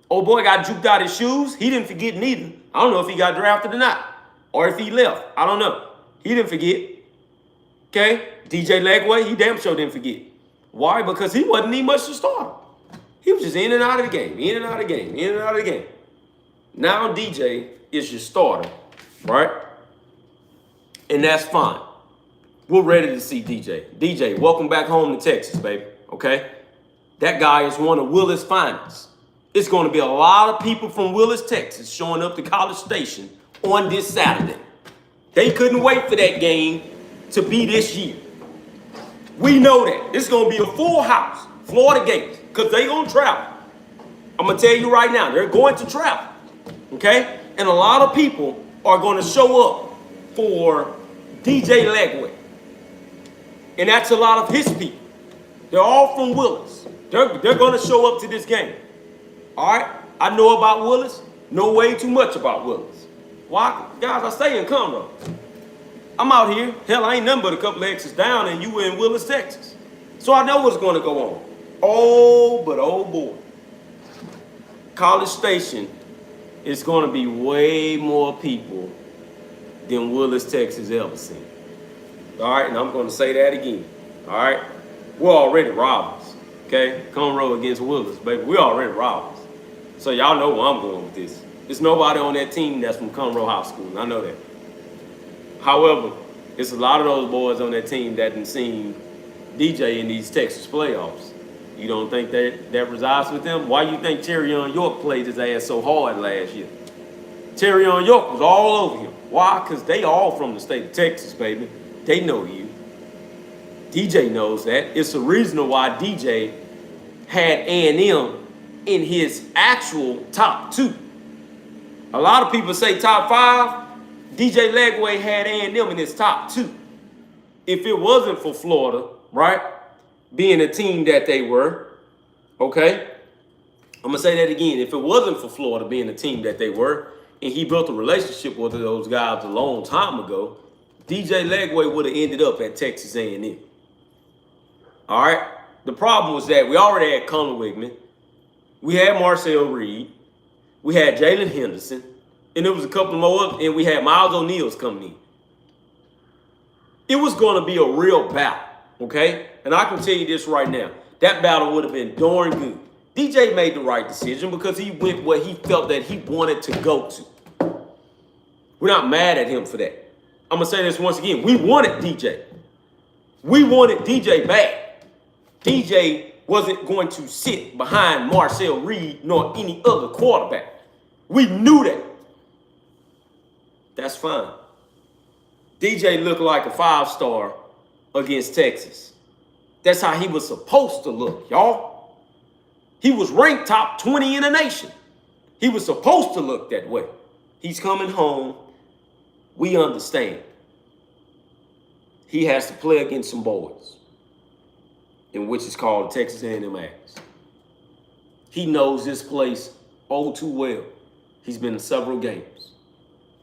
Old boy got juked out his shoes. He didn't forget neither. I don't know if he got drafted or not, or if he left. I don't know. He didn't forget. Okay? DJ Legway, he damn sure didn't forget. Why? Because he wasn't need much to start. He was just in and out of the game, in and out of the game, in and out of the game. Now DJ is your starter, right? And that's fine. We're ready to see DJ. DJ, welcome back home to Texas, baby, okay? That guy is one of Willis' finest. It's going to be a lot of people from Willis, Texas showing up to College Station on this Saturday. They couldn't wait for that game to be this year. We know that. It's going to be a full house, Florida Gators, because they're going to travel. I'm going to tell you right now, they're going to travel, okay? And a lot of people are going to show up for DJ Legway. And that's a lot of his people. They're all from Willis. They're going to show up to this game. All right? I know about Willis. Know way too much about Willis. Why? Guys, I stay in Conroe. I'm out here. Hell, I ain't nothing but a couple of exits down, and you were in Willis, Texas. So I know what's going to go on. Oh, but oh boy. College Station is going to be way more people than Willis, Texas ever seen. All right, and I'm going to say that again. All right, we're already robbers. Okay, Conroe against Willis, baby. We're already robbers. So y'all know where I'm going with this. There's nobody on that team that's from Conroe High School. I know that. However, it's a lot of those boys on that team that didn't seen DJ in these Texas playoffs. You don't think that resides with them? Why you think Terrion York played his ass so hard last year? Terrion York was all over him. Why? Because they all from the state of Texas, baby. They know you. DJ knows that. It's the reason why DJ had A&M in his actual top 2. A lot of people say top 5. DJ Legway had A&M in his top 2. If it wasn't for Florida, right, being a team that they were, okay? I'm going to say that again. If it wasn't for Florida being a team that they were, and he built a relationship with those guys a long time ago, DJ Legway would have ended up at Texas A&M. All right? The problem was that we already had Connor Wigman. We had Marcel Reed. We had Jalen Henderson. And there was a couple more, and we had Miles O'Neill's coming in. It was going to be a real battle, okay? And I can tell you this right now. That battle would have been darn good. DJ made the right decision because he went where he felt that he wanted to go to. We're not mad at him for that. I'm going to say this once again. We wanted DJ. We wanted DJ back. DJ wasn't going to sit behind Marcel Reed nor any other quarterback. We knew that. That's fine. DJ looked like a 5-star against Texas. That's how he was supposed to look, y'all. He was ranked top 20 in the nation. He was supposed to look that way. He's coming home. We understand. He has to play against some boys, in which is called Texas A&M Aggies. He knows this place all too well. He's been in several games.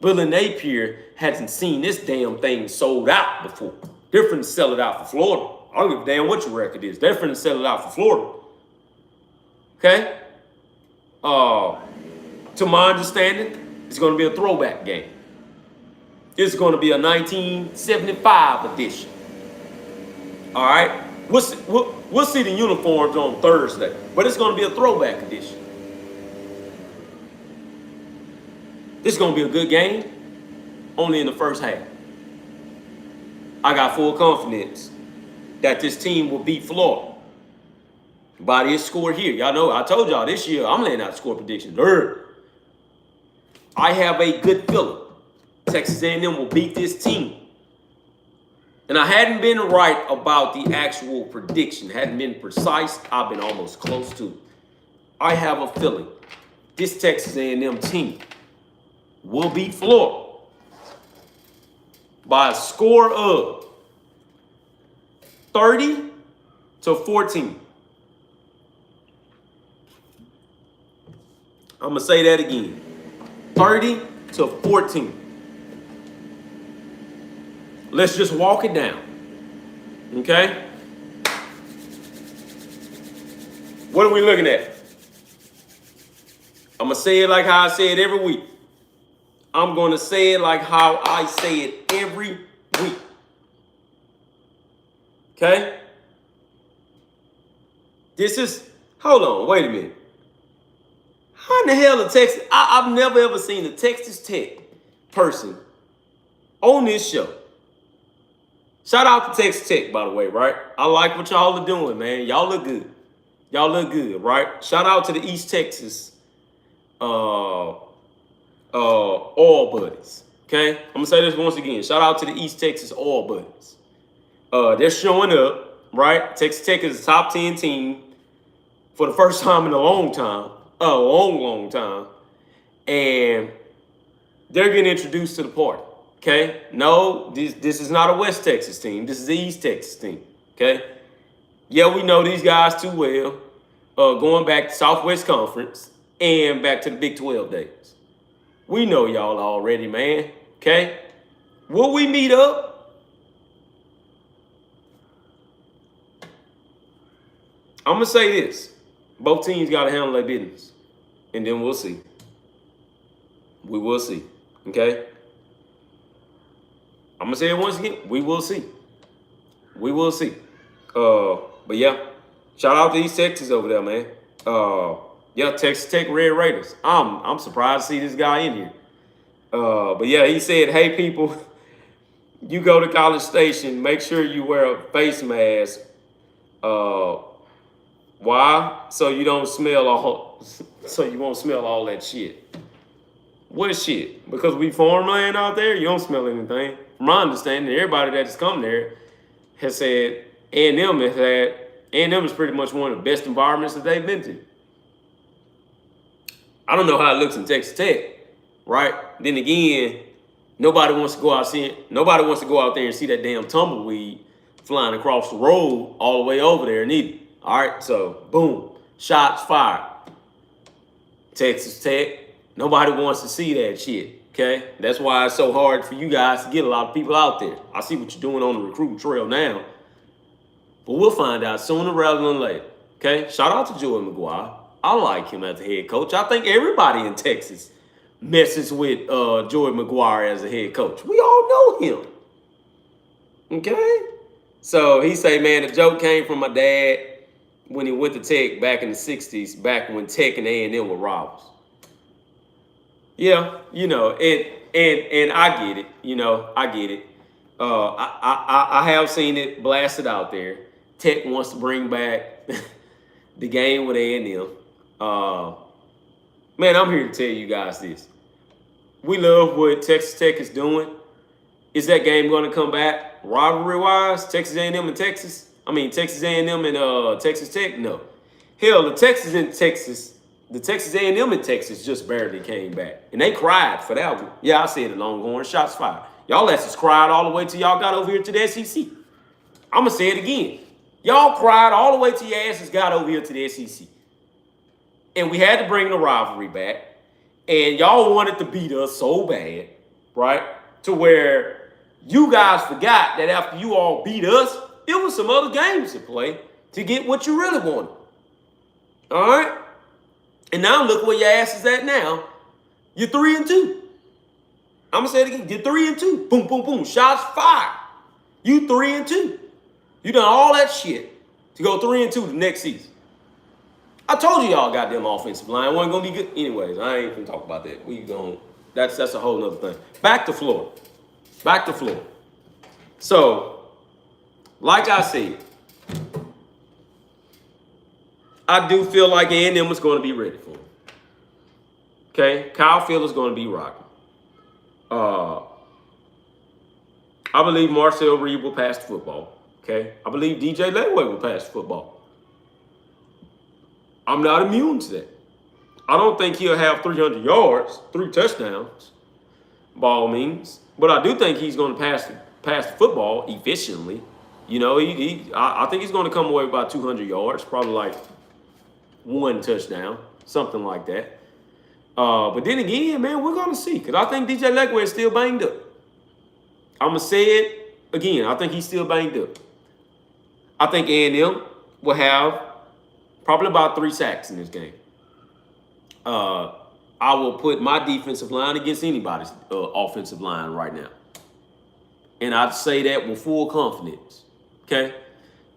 Billy Napier hasn't seen this damn thing sold out before. They're finna sell it out for Florida. I don't give a damn what your record is. They're finna settle it out for Florida. Okay? To my understanding, it's going to be a throwback game. It's going to be a 1975 edition. All right? We'll see the uniforms on Thursday, but it's going to be a throwback edition. This is going to be a good game, only in the first half. I got full confidence that this team will beat Florida by this score here. Y'all know, I told y'all this year, I'm laying out score predictions. I have a good feeling Texas A&M will beat this team. And I hadn't been right about the actual prediction. Hadn't been precise. I've been almost close to it. I have a feeling this Texas A&M team will beat Florida by a score of 30-14. I'm going to say that again. 30-14. Let's just walk it down. Okay? What are we looking at? I'm going to say it like how I say it every week. I'm going to say it like how I say it every week. Okay? This is, hold on, wait a minute. How in the hell a Texas, I've never ever seen a Texas Tech person on this show. Shout out to Texas Tech, by the way, right? I like what y'all are doing, man. Y'all look good. Y'all look good, right? Shout out to the East Texas All Buddies, okay? I'm going to say this once again. Shout out to the East Texas All Buddies. They're showing up, right? Texas Tech is a top 10 team for the first time in a long time. Long time. And they're getting introduced to the party. Okay, no, this is not a West Texas team. This is the East Texas team. Okay, yeah, we know these guys too well. Going back to Southwest Conference and back to the Big 12 days. We know y'all already, man. Okay, will we meet up? I'm gonna say this: both teams got to handle their business, and then we'll see. We will see. Okay. I'm going to say it once again. We will see. We will see. But yeah, shout out to East Texas over there, man. Yeah, Texas Tech Red Raiders. I'm surprised to see this guy in here. But yeah, he said, hey, people, you go to College Station, make sure you wear a face mask. Why? So you don't smell so you won't smell all that shit. What shit? Because we farmland out there, you don't smell anything. From my understanding, everybody that has come there has said A&M is pretty much one of the best environments that they've been to. I don't know how it looks in Texas Tech, right? Then again, nobody wants to go out there and see that damn tumbleweed flying across the road all the way over there neither. All right, so boom, shots fired. Texas Tech, nobody wants to see that shit. Okay, that's why it's so hard for you guys to get a lot of people out there. I see what you're doing on the recruiting trail now, but we'll find out sooner rather than later. Okay, shout out to Joey McGuire. I like him as a head coach. I think everybody in Texas messes with Joey McGuire as a head coach. We all know him. Okay, so he say, man, the joke came from my dad when he went to Tech back in the '60s, back when Tech and A&M were rivals. Yeah, you know, and I get it. You know, I get it. I have seen it blasted out there. Tech wants to bring back the game with A&M. Man, I'm here to tell you guys this. We love what Texas Tech is doing. Is that game going to come back rivalry-wise? Texas A&M and Texas? I mean, Texas A&M and Texas Tech? No. Hell, the Texas A&M in Texas just barely came back. And they cried for that one. Yeah, I said it, Longhorn. Shots fired. Y'all asses cried all the way till y'all got over here to the SEC. I'm going to say it again. Y'all cried all the way till your asses got over here to the SEC. And we had to bring the rivalry back. And y'all wanted to beat us so bad, right? To where you guys forgot that after you all beat us, some other games to play to get what you really wanted. All right? And now look where your ass is at now. You're 3-2. I'm gonna say it again. You're 3-2. Boom, boom, boom. Shots fired. You 3-2. You done all that shit to go 3-2 the next season. I told you y'all goddamn offensive line wasn't gonna be good. Anyways, I ain't gonna talk about that. That's a whole nother thing. Back to Florida. So, like I said, I do feel like A&M was going to be ready for him. Okay, Kyle Field is going to be rocking. I believe Marcel Reed will pass the football. Okay, I believe DJ Ledway will pass the football. I'm not immune to that. I don't think he'll have 300 yards, 3 touchdowns, by all means. But I do think he's going to pass the football efficiently. You know, I think he's going to come away with about 200 yards, probably like 1 touchdown, something like that. But then again, man, we're going to see. Because I think DJ Ledway is still banged up. I'm going to say it again. I think he's still banged up. I think A&M will have probably about 3 sacks in this game. I will put my defensive line against anybody's offensive line right now. And I'd say that with full confidence. Okay?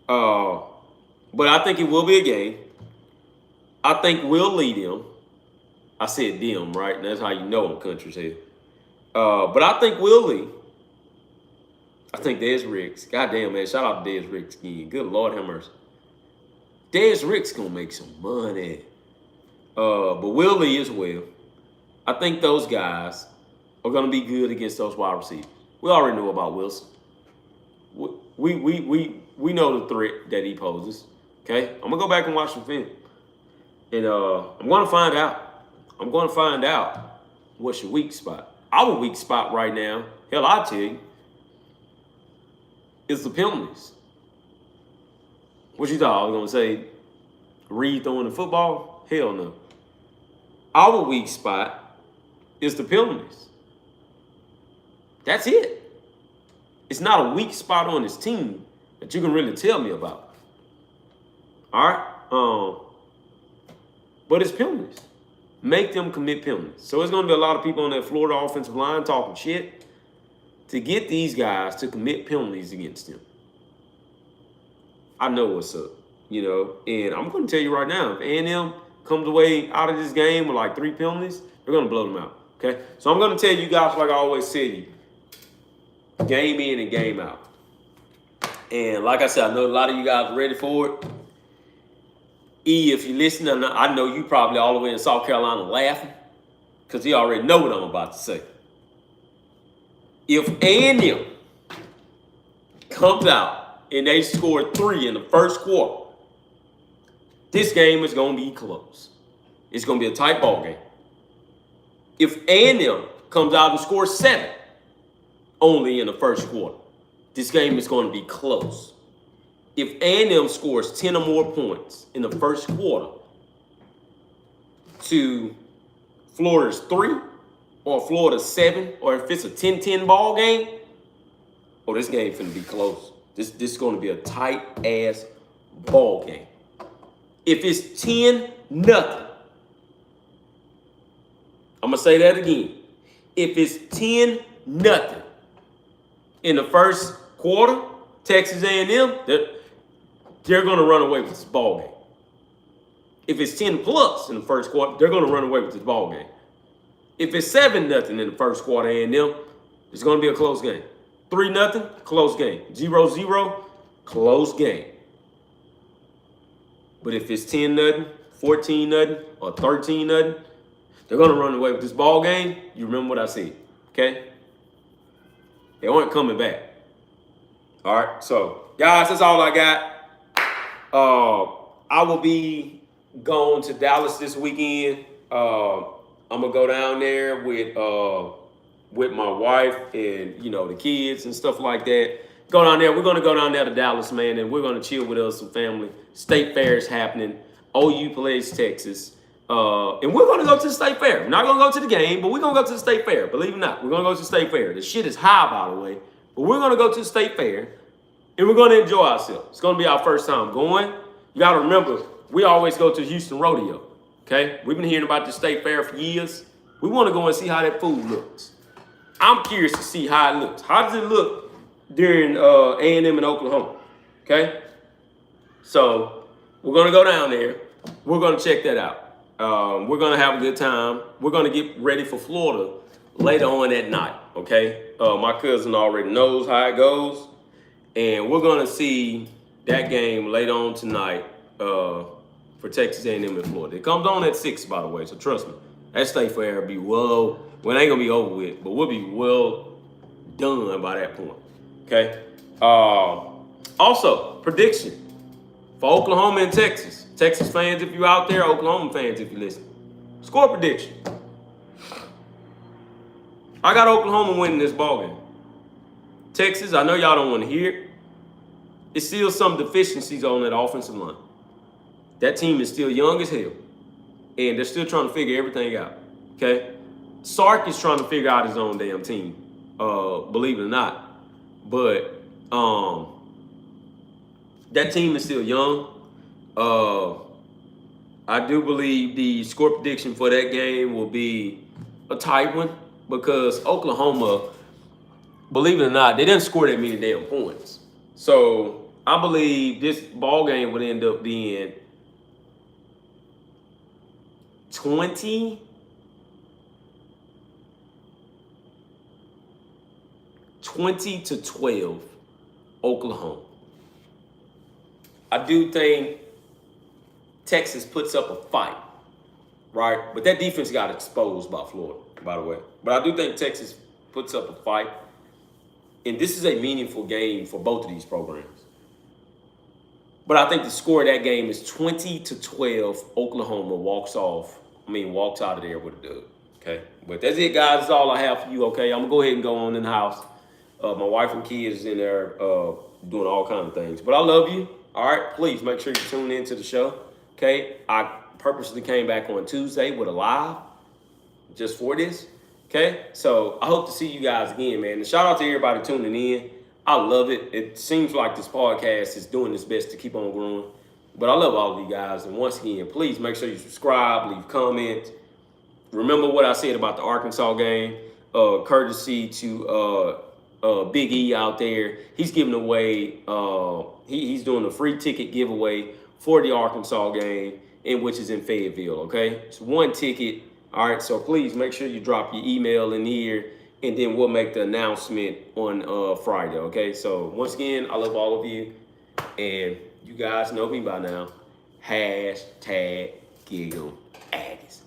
But I think it will be a game. I think we'll lead them. I said them, right? And that's how you know I'm country's head. But I think we'll lead. I think Dez Ricks. Goddamn, man. Shout out to Dez Ricks again. Good Lord have mercy. Dez Ricks going to make some money. But Will Lee as well. I think those guys are going to be good against those wide receivers. We already know about Wilson. We know the threat that he poses. Okay? I'm going to go back and watch some film. And I'm going to find out what's your weak spot. Our weak spot right now, hell, I tell you, is the penalties. What you thought? I was going to say Reed throwing the football? Hell no. Our weak spot is the penalties. That's it. It's not a weak spot on this team that you can really tell me about. All right? But it's penalties. Make them commit penalties. So it's going to be a lot of people on that Florida offensive line talking shit to get these guys to commit penalties against them. I know what's up, you know. And I'm going to tell you right now, if A&M comes away out of this game with like 3 penalties, they're going to blow them out, okay? So I'm going to tell you guys, like I always tell you, game in and game out. And like I said, I know a lot of you guys are ready for it. E, if you listen, I know you probably all the way in South Carolina laughing because you already know what I'm about to say. If A&M comes out and they score 3 in the first quarter, this game is going to be close. It's going to be a tight ball game. If A&M comes out and scores 7 only in the first quarter, this game is going to be close. If A&M scores 10 or more points in the first quarter to Florida's 3 or Florida's 7, or if it's a 10-10 ball game, oh, this game's going to be close. This is going to be a tight-ass ball game. If it's 10-0, I'm going to say that again. If it's 10-0 in the first quarter, Texas A&M, they're going to run away with this ball game. If it's 10+ in the first quarter, they're going to run away with this ball game. If it's 7-0 in the first quarter, A&M, it's going to be a close game. 3-0, close game. 0-0, close game. But if it's 10-0, 14-0, or 13-0, they're going to run away with this ball game. You remember what I said, okay? They aren't coming back. All right, so, guys, that's all I got. I will be going to Dallas this weekend. I'm going to go down there with my wife and, you know, the kids and stuff like that. Go down there. We're going to go down there to Dallas, man, and we're going to chill with us, some family. State Fair is happening. OU plays Texas. And we're going to go to the State Fair. We're not going to go to the game, but we're going to go to the State Fair. Believe it or not, we're going to go to the State Fair. The shit is high, by the way. But we're going to go to the State Fair and we're going to enjoy ourselves. It's going to be our first time going. You got to remember, we always go to Houston Rodeo. Okay, we've been hearing about the state fair for years. We want to go and see how that food looks. I'm curious to see how it looks. How does it look during A&M in Oklahoma? Okay, so we're going to go down there. We're going to check that out. We're going to have a good time. We're going to get ready for Florida later on that night. Okay, my cousin already knows how it goes, and we're going to see that game later on tonight for Texas A&M in Florida. It comes on at 6, by the way, so trust me. That state fair will be well, it ain't going to be over with, but we'll be well done by that point. Okay, also, prediction for Oklahoma and Texas. Texas fans, if you're out there, Oklahoma fans, if you listen. Score prediction. I got Oklahoma winning this ballgame. Texas, I know y'all don't want to hear it. It's still some deficiencies on that offensive line. That team is still young as hell. And they're still trying to figure everything out. Okay? Sark is trying to figure out his own damn team. Believe it or not. But that team is still young. I do believe the score prediction for that game will be a tight one because Oklahoma, believe it or not, they didn't score that many damn points. So I believe this ball game would end up being 20 to 12 Oklahoma. I do think Texas puts up a fight, right? But that defense got exposed by Florida, by the way. But I do think Texas puts up a fight. And this is a meaningful game for both of these programs. But I think the score of that game is 20 to 12. Oklahoma walks out of there with a dub. Okay. But that's it, guys. That's all I have for you. Okay. I'm going to go ahead and go on in the house. My wife and kids is in there doing all kinds of things. But I love you. All right. Please make sure you tune into the show. Okay. I purposely came back on Tuesday with a live just for this. Okay, so I hope to see you guys again, man. And shout out to everybody tuning in. I love it. It seems like this podcast is doing its best to keep on growing. But I love all of you guys. And once again, please make sure you subscribe, leave comments. Remember what I said about the Arkansas game. Courtesy to Big E out there. He's giving away, he's doing a free ticket giveaway for the Arkansas game, which is in Fayetteville, okay? It's one ticket. All right, so please make sure you drop your email in here, and then we'll make the announcement on Friday, okay? So once again, I love all of you, and you guys know me by now. #Giggle Aggies.